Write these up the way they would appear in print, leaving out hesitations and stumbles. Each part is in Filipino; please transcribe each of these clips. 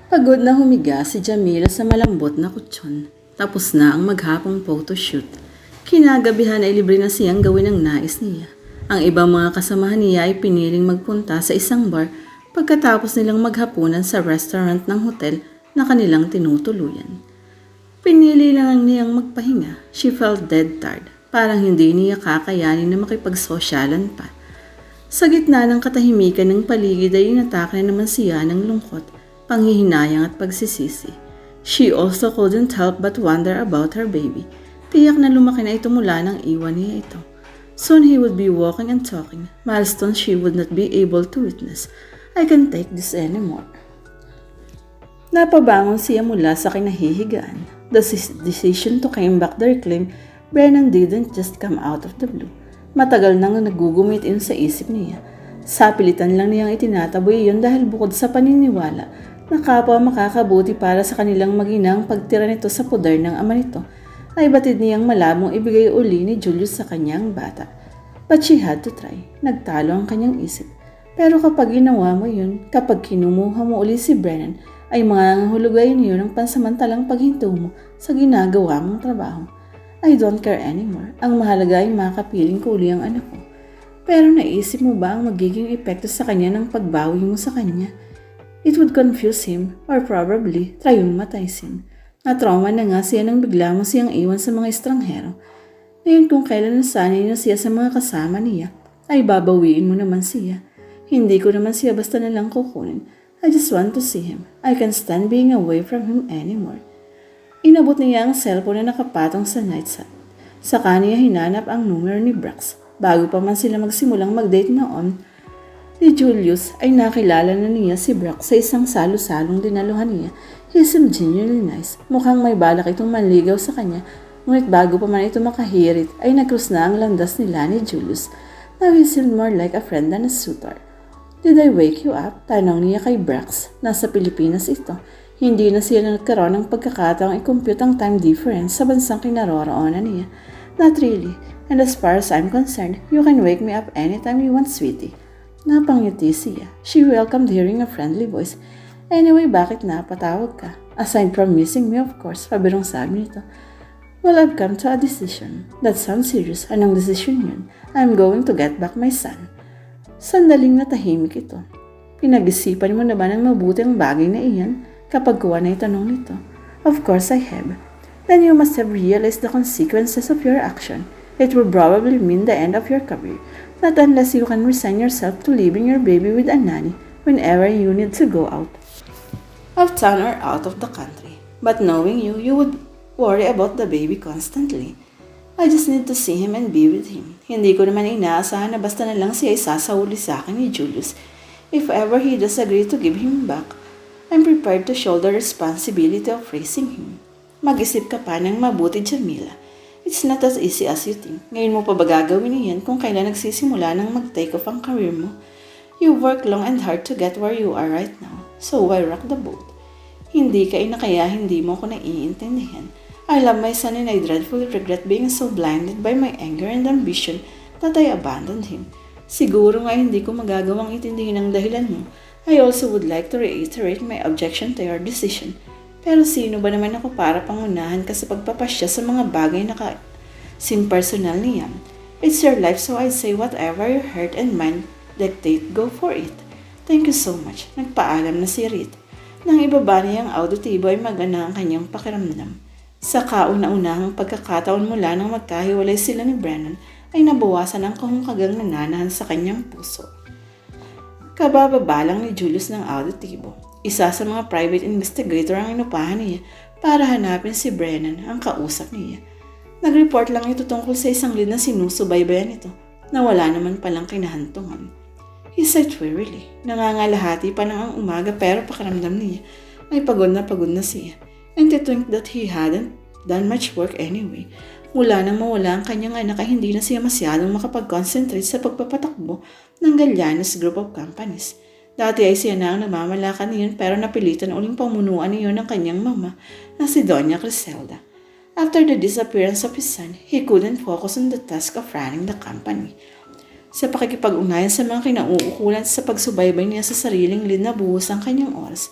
Pagod na humiga si Jamila sa malambot na kutsyon. Tapos na ang maghapong photoshoot. Kinagabihan ay libre na siyang gawin ang nais niya. Ang ibang mga kasamahan niya ay piniling magpunta sa isang bar pagkatapos nilang maghapunan sa restaurant ng hotel na kanilang tinutuluyan. Pinili lang niyang magpahinga. She felt dead tired. Parang hindi niya kakayanin na makipagsosyalan pa. Sa gitna ng katahimikan ng paligid ay inatake na naman siya ng lungkot, panghihinayang at pagsisisi. She also couldn't help but wonder about her baby. Tiyak na lumaki na ito mula nang iwan niya ito. Soon he would be walking and talking, milestones she would not be able to witness. I can't take this anymore. Napabangon siya mula sa kinahihigaan. The decision to came back the reclaim Brennan didn't just come out of the blue. Matagal nang nagugumit in sa isip niya. Sapilitan lang niyang itinataboy iyon dahil bukod sa paniniwala na kapwa makakabuti para sa kanilang maginang pagtira nito sa poder ng ama nito, ay batid niyang malabong ibigay uli ni Julius sa kanyang bata. But she had to try. Nagtalo ang kanyang isip. Pero kapag ginawa mo yun, kapag kinumuha mo uli si Brennan, ay mangangahulugan niyo ng pansamantalang paghinto mo sa ginagawa mong trabaho. I don't care anymore. Ang mahalaga ay makapiling ko uli ang anak ko. Pero naisip mo ba ang magiging epekto sa kanya ng pagbawi mo sa kanya? It would confuse him or probably traumatize him. Na-trauma na nga siya nang bigla mo siyang iwan sa mga estranghero. Ngayon kung kailan nasanay na siya sa mga kasama niya, ay babawiin mo naman siya. Hindi ko naman siya basta nalang kukunin. I just want to see him. I can't stand being away from him anymore. Inabot niya ang cellphone na nakapatong sa nightstand. Saka niya hinanap ang numero ni Brax. Bago pa man sila magsimulang mag-date noon, ni Julius ay nakilala na niya si Brax sa isang salo-salong dinaluhan niya. He seemed genuinely nice. Mukhang may balak itong manligaw sa kanya, ngunit bago pa man ito makahirit ay nag-cross na ang landas nila ni Julius. Now he seemed more like a friend than a suitor. Did I wake you up? Tanong niya kay Brax. Nasa Pilipinas ito. Hindi na siya nagkaroon ng pagkakataong i-compute ang time difference sa bansang kinaroroonan niya. Not really. And as far as I'm concerned, you can wake me up anytime you want, sweetie. Napangiti siya. She welcomed hearing a friendly voice. Anyway, bakit napatawag ka? Aside from missing me, of course, pabirong sabi nito. Well, I've come to a decision. That sounds serious. Anong decision yun? I'm going to get back my son. Sandaling natahimik ito. Pinag-isipan mo na ba ng mabuti ang bagay na iyan? Kapag kuha na itanong nito. Of course I have. Then you must have realized the consequences of your action. It will probably mean the end of your career. Not unless you can resign yourself to leaving your baby with a nanny whenever you need to go out of town or out of the country. But knowing you, you would worry about the baby constantly. I just need to see him and be with him. Hindi ko naman inaasahan na basta na lang siya isasauli sa akin ni Julius. If ever he does agree to give him back, I'm prepared to shoulder the responsibility of raising him. Mag-isip ka pa ng mabuti, Jamila. It's not as easy as you think. Ngayon mo pa ba gagawin niyan kung kailan nagsisimula ng mag-take off ang career mo? You work long and hard to get where you are right now. So why rock the boat? Hindi ka ina kaya hindi mo ko naiintindihan. I love my son and I dreadfully regret being so blinded by my anger and ambition that I abandoned him. Siguro nga hindi ko magagawang itindihin ang dahilan mo. I also would like to reiterate my objection to your decision. Pero sino ba naman ako para pangunahan ka sa pagpapasya sa mga bagay na sin-personal niya? It's your life, so I'd say whatever your heart and mind dictate, go for it. Thank you so much. Nagpaalam na si Reed. Nang ibaba niya ang auditibo ay magana ang kanyang pakiramdam. Sa kauna-unahang pagkakataon mula nang magkahiwalay sila ni Brennan ay nabawasan ang kahungkagang nananahan sa kanyang puso. Kabababa lang ni Julius ng auditibo. Isa sa mga private investigator ang inupahan niya para hanapin si Brennan, ang kausap niya. Nag-report lang ito tungkol sa isang lead na sinusubaybayan ito na wala naman palang kinahantungan. He sighed wearily. Nangangalahati pa ng ang umaga pero pakiramdam niya ay pagod na siya. And to think that he hadn't done much work anyway. Mula nang mawala ang kanyang anak ay hindi na siya masyadong makapag-concentrate sa pagpapatakbo ng Gallanes Group of Companies. Dati ay siya na ang namamalakan niyon pero napilitan uling pamunuan niyon ng kanyang mama na si Doña Griselda. After the disappearance of his son, he couldn't focus on the task of running the company. Sa pakikipag-ugnayan sa mga kinauukulan sa pagsubaybay niya sa sariling lead na buhos ang kanyang oras,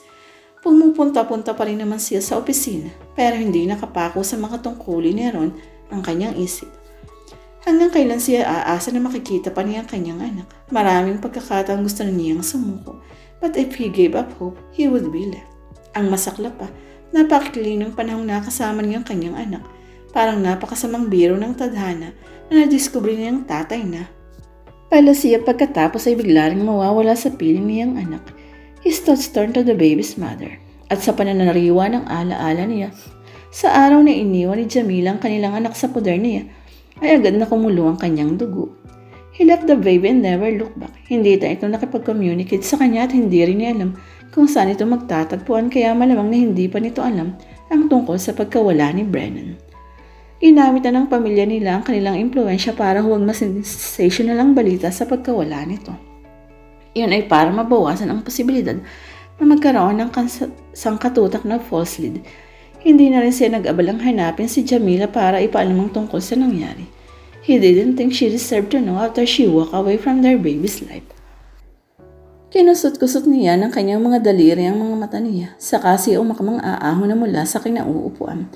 Pumupunta-punta pa rin naman siya sa opisina, pero hindi nakapako sa mga tungkulin ni Ron ang kanyang isip. Hanggang kailan siya aasa na makikita pa niya ang kanyang anak. Maraming pagkakataong gusto na niyang sumuko, but if he gave up hope, he would be left. Ang masakla pa, napakikli ng panahong nakasama niya ang kanyang anak. Parang napakasamang biro ng tadhana na nadiskubre niyang tatay na. Pala siya pagkatapos ay bigla ring mawawala sa piling niyang anak. His thoughts turned to the baby's mother. At sa pananariwa ng alaala niya, sa araw na iniwan ni Jamila ang kanilang anak sa poder niya, ay agad na kumulo ang kanyang dugo. He left the baby and never looked back. Hindi ito nakipag-communicate sa kanya at hindi rin niya alam kung saan ito magtatagpuan, kaya malamang na hindi pa nito alam ang tungkol sa pagkawala ni Brennan. Ginamit na ng pamilya nila ang kanilang impluensya para huwag mas-sensational ang balita sa pagkawala nito. Iyon ay para mabawasan ang posibilidad na magkaroon ng sangkatutak na false lead. Hindi na rin siya nag-abalang hanapin si Jamila para ipaalam ang tungkol sa nangyari. He didn't think she deserved to know after she walked away from their baby's life. Kinusot-kusot niya ng kanyang mga daliri ang mga mata niya, saka siya umakamang aahon na mula sa kinauupuan.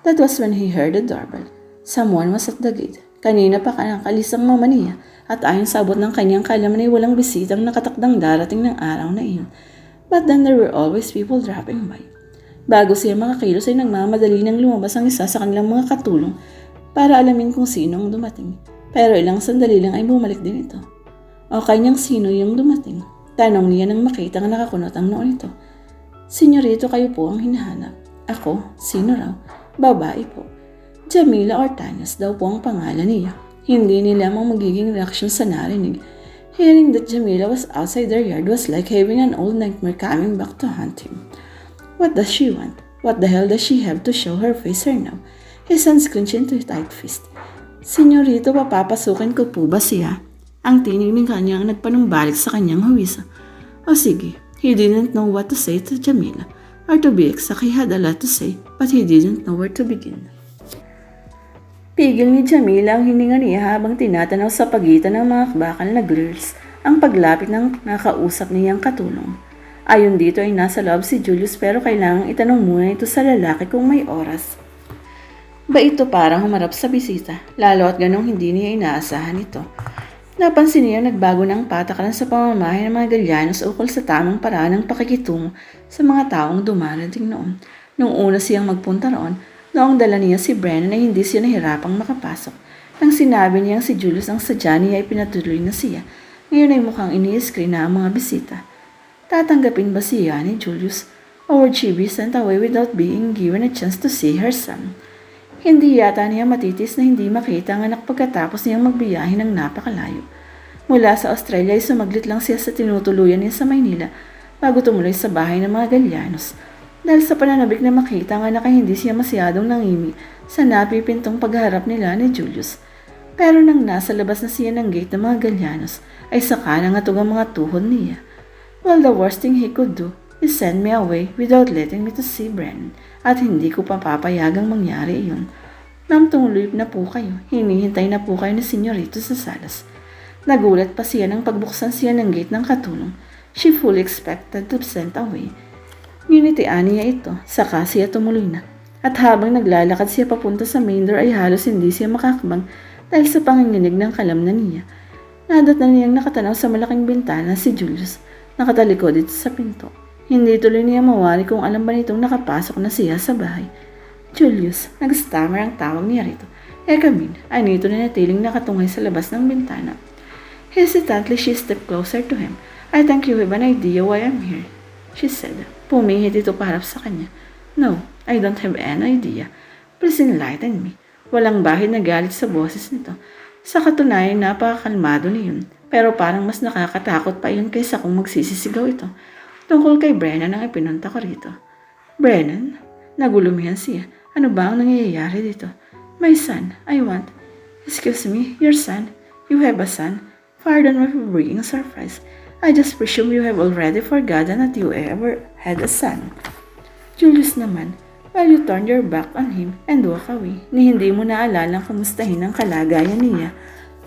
That was when he heard the doorbell. Someone was at the gate. Kanina pa nakalis ang mama niya at ayon sa abot ng kanyang kalaman ay walang bisitang nakatakdang darating ng araw na iyon. But then there were always people dropping by. Bago siya makakilos ay nagmamadali nang lumabas ang isa sa kanilang mga katulong para alamin kung sino ang dumating. Pero ilang sandali lang ay bumalik din ito. O kanyang sino yung dumating? Tanong niya nang makita ang nakakunot ang noon ito. Senyorito, kayo po ang hinahanap. Ako? Sino raw? Babae po. Jamila Ortañez daw po ang pangalan niya. Hindi nila ang magiging reaksyon sa narinig. Hearing that Jamila was outside their yard was like having an old nightmare coming back to haunt him. What does she want? What the hell does she have to show her face here now? His hands clenched into a tight fist. Senyorito, papapasukin ko po ba siya? Ang tinig ng kanyang nagpanumbalik sa kanyang huwisa. O sige, he didn't know what to say to Jamila. Or to be exact, he had a lot to say, but he didn't know where to begin. Pigil ni Jamila ang hininga niya habang tinatanaw sa pagitan ng mga bakal na grills ang paglapit ng nakausap niyang katulong. Ayon dito ay nasa loob si Julius pero kailangang itanong muna ito sa lalaki kung may oras. Ba ito parang humarap sa bisita, lalo at ganong hindi niya inaasahan ito. Napansin niya nagbago ng patakaran sa pamamahay ng mga Galyanos ukol sa tamang paraan ng pakikitungo sa mga taong dumarating noon. Nung una siyang magpunta roon, noong dala niya si Brennan ay hindi siya nahirapang makapasok. Nang sinabi niyang si Julius ang sadya niya ay pinatuloy na siya, ngayon ay mukhang ini-screen na ang mga bisita. Tatanggapin ba siya ni Julius or would she be sent away without being given a chance to see her son? Hindi yata niya matitis na hindi makita ang anak pagkatapos niyang magbiyahe ng napakalayo. Mula sa Australia ay sumaglit lang siya sa tinutuluyan niya sa Maynila bago tumuloy sa bahay ng mga Galyanos. Dahil sa pananabik na makita ang anak ay hindi siya masyadong nangimi sa napipintong pagharap nila ni Julius. Pero nang nasa labas na siya ng gate ng mga Galyanos ay saka nangatog ang mga tuhod niya. Well, the worst thing he could do is send me away without letting me to see Brennan. At hindi ko papapayagang mangyari iyon. Ma'am, tumuloy na po kayo. Hinihintay na po kayo ni Senyorito sa salas. Nagulat pa siya nang pagbuksan siya ng gate ng katulong. She fully expected to be sent away. Ngunitian niya ito, saka siya tumuloy na. At habang naglalakad siya papunta sa main door ay halos hindi siya makakabang dahil sa panginginig ng kalamnan niya. Nadatnan niyang nakatanaw sa malaking bintana si Julius. Nakatalikod dito sa pinto. Hindi tuloy niya mawari kung alam ba nitong nakapasok na siya sa bahay. Julius, nag-stammer ang tawag niya rito. Come in, ay nito na natiling nakatungay sa labas ng bintana. Hesitantly, she stepped closer to him. I think you have an idea why I'm here, she said. Pumihit ito paharap sa kanya. No, I don't have an idea. Please enlighten me. Walang bahid na galit sa boses nito. Sa katunayan, napakakalmado niyon. Pero parang mas nakakatakot pa iyon kaysa kung magsisisigaw ito. Tungkol kay Brennan ang ipinunta ko rito. Brennan? Nagulumihan siya. Ano ba ang nangyayari dito? My son, I want. Excuse me, your son? You have a son? Pardon me for being surprised. I just presume you have already forgotten that you ever had a son. Julius naman, while you turned your back on him and walk away, ni hindi mo naalalang kamustahin ang kalagayan niya.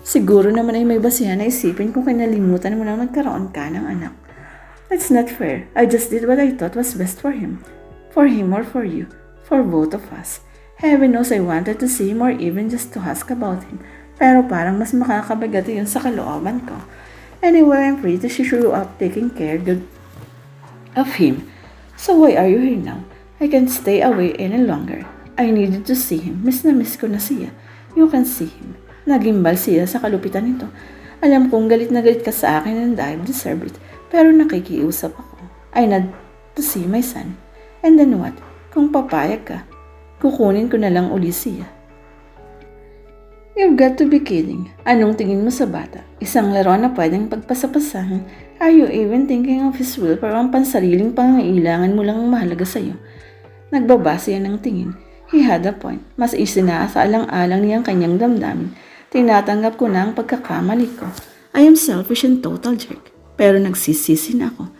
Siguro naman ay may basihan na isipin kung kinalimutan mo nang nagkaroon ka ng anak. That's not fair. I just did what I thought was best for him. For him or for you. For both of us. Heaven knows I wanted to see him or even just to ask about him. Pero parang mas makakabigat yun sa kalooban ko. Anyway, I'm free to show up taking care of him. So why are you here now? I can't stay away any longer. I needed to see him. Miss na miss ko na siya. You can see him. Nagimbal siya sa kalupitan nito. Alam kong galit na galit ka sa akin and I deserve it. Pero nakikiusap ako. I need to see my son. And then what? Kung papayag ka, kukunin ko na lang uli siya. You've got to be kidding. Anong tingin mo sa bata? Isang laro na pwedeng pagpasapasahan? Are you even thinking of his will para ang pansariling pangangailangan mo lang ang mahalaga sa'yo? Nagbabase yan ng tingin. He had a point. Mas isinasaalang-alang niya ang kanyang damdamin. Tinatanggap ko na ang pagkakamali ko. I am selfish and total jerk. Pero nagsisisi na ako.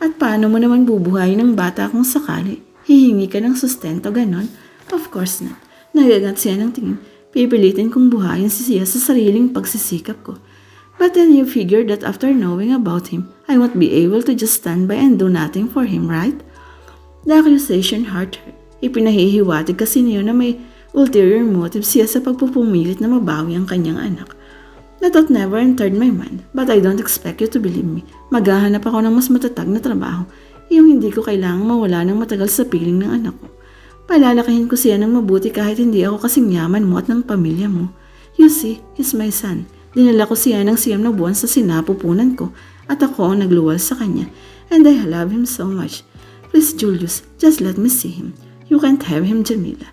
At paano mo naman bubuhayin ng bata kung sakali? Hihingi ka ng sustento, ganon? Of course not. Nagagat siya ng tingin. Pipilitin kong buhayin siya sa sariling pagsisikap ko. But then you figure that after knowing about him, I won't be able to just stand by and do nothing for him, right? The accusation hurt her. Ipinahihiwatig kasi niyo na may ulterior motive siya sa pagpupumilit na mabawi ang kanyang anak. That thought never entered my mind, but I don't expect you to believe me. Maghahanap ako ng mas matatag na trabaho, yung hindi ko kailangang mawala ng matagal sa piling ng anak ko. Palalakihin ko siya ng mabuti kahit hindi ako kasing yaman mo at ng pamilya mo. You see, he's my son. Dinala ko siya ng 9 na buwan sa sinapupunan ko at ako ang nagluwal sa kanya. And I love him so much. Please, Julius, just let me see him. You can't have him, Jamila.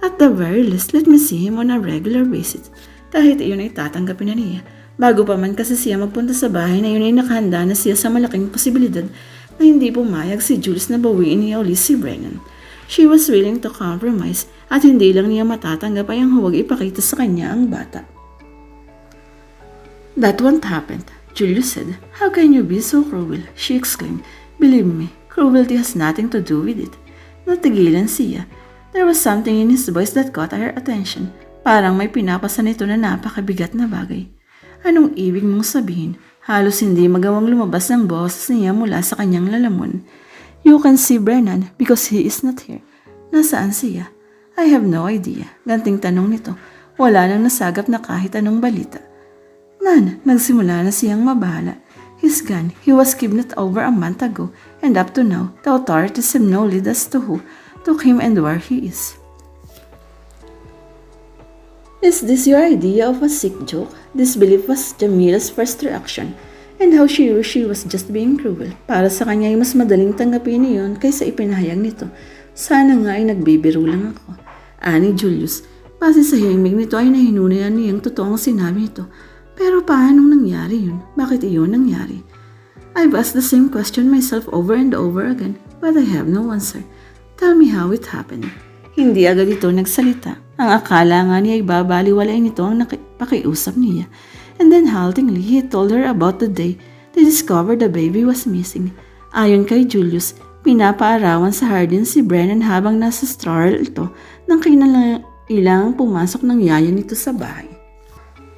At the very least, let me see him on a regular basis. Kahit iyon ay tatanggapin na niya. Bago pa man kasi siya magpunta sa bahay na yun ay nakahanda na siya sa malaking posibilidad na hindi pumayag si Julius na bawiin niya ulit si Brennan. She was willing to compromise at hindi lang niya matatanggap ay ang huwag ipakita sa kanya ang bata. That won't happen, Julius said. How can you be so cruel? She exclaimed. Believe me, cruelty has nothing to do with it. Natigilan siya. There was something in his voice that caught her attention. Parang may pinapasa nito na napakabigat na bagay. Anong ibig mong sabihin? Halos hindi magawang lumabas ng boses niya mula sa kanyang lalamon. You can see Brennan because he is not here. Nasaan siya? I have no idea. Ganting tanong nito. Wala nang nasagap na kahit anong balita. Nan, nagsimula na siyang mabahala. He's gone. He was kidnapped over a month ago and up to now, the authorities have no lead as to who took him and where he is. Is this your idea of a sick joke? This belief was Jamila's first reaction. And how she was just being cruel. Para sa kanya ay mas madaling tanggapin niyon kaysa ipinahayag nito. Sana nga ay nagbibiro lang ako. Ani Julius, base sa himig nito ay nahinunayan niyang totoong sinabi ito. Pero paano nangyari yun? Bakit iyon nangyari? I've asked the same question myself over and over again, but I have no answer. Tell me how it happened. Hindi agad ito nagsalita. Ang akala nga niya ay babaliwalain nito ang pakiusap niya. And then haltingly, he told her about the day they discovered the baby was missing. Ayon kay Julius, pinapaarawan sa hardin si Brennan habang nasa stroller ito nang kailangang pumasok ng yaya nito sa bahay.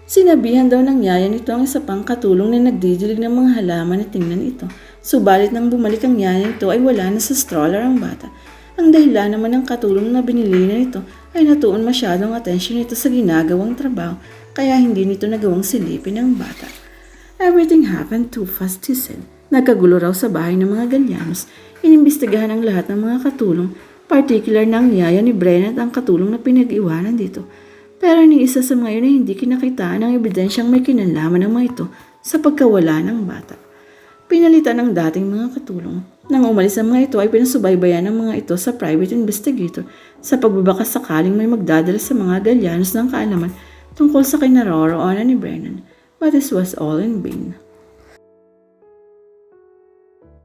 Sinabihan daw ng yaya nito ang isa pang katulong na nagdidilig ng mga halaman na tingnan ito. Subalit nang bumalik ang yaya nito ay wala na sa stroller ang bata. Ang dahilan naman ng katulong na binili na ito ay natuon masyadong atensyon nito sa ginagawang trabaho kaya hindi nito nagawang silipin ang bata. Everything happened too fast, he said. Nagkagulo raw sa bahay ng mga Gallianos. Inimbestigahan ang lahat ng mga katulong, particular ng yaya ni Brennan at ang katulong na pinag-iwanan dito. Pero ni isa sa mga yun ay hindi kinakitaan ang ebidensyang may kinalaman ng mga ito sa pagkawala ng bata. Pinalitan ng dating mga katulong. Nang umalis ang mga ito ay pinasubaybayan ng mga ito sa private investigator sa pagbabakas sakaling may magdadala sa mga Gallianos ng kaalaman tungkol sa kinaroroonan ni Brennan. But this was all in vain.